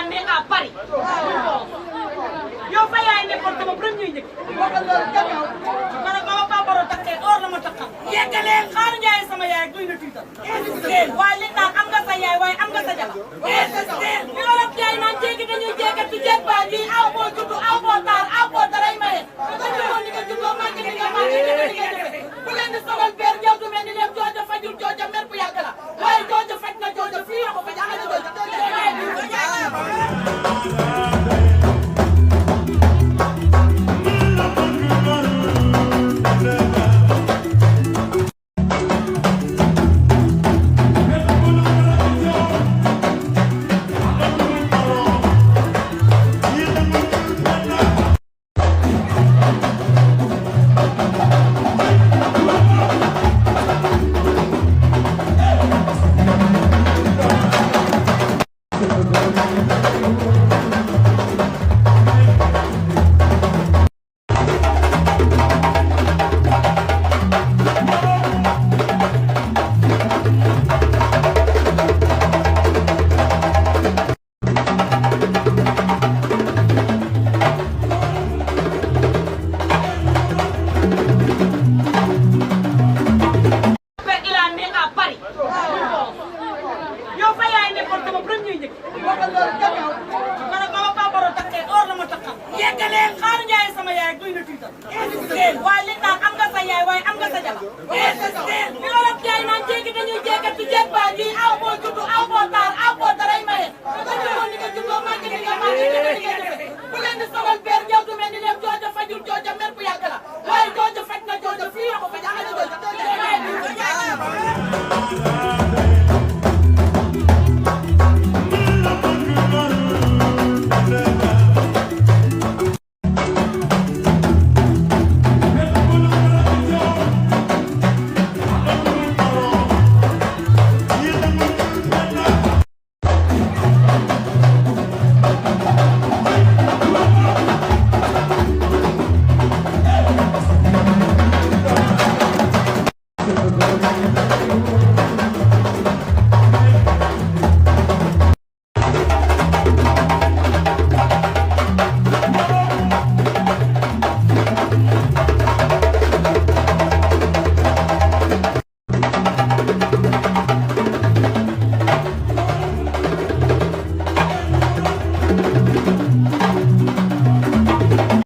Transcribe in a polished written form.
a né à Paris. yow fa yaay nekkoon sama premier njëkk. ma ne ma Papa Baro takkee or la ma takkal. yeggaleen xaar Ndiaye sama yaay duy na tiital. waaye li naan am nga sa yaay waaye am nga sa jabar. li la wax yaay naan jéegi dañuy jéegat ci jéeg baa ngi aw boo juddu aw boo taar aw boo daray maye. nga juddoo ni nga juddoo màgg ni nga màgg ni nga defee. bu leen di sogal beer jaww du mel ni leen jooja fajul jooja mer bu yàgg la waaye jooja faj na jooja fii la ko faj ana jooja. yow fa yaay nekkoon sama premier njëkk. ma ne ma Papa Baro takkee or la ma takkal. yeggaleen xaar Ndiaye sama yaay duy na tiital. waaye li naan am nga sa yaay waaye am nga sa jabar. li la wax yaay naan jéegi dañuy jéegat ci jéeg baa ngi aw boo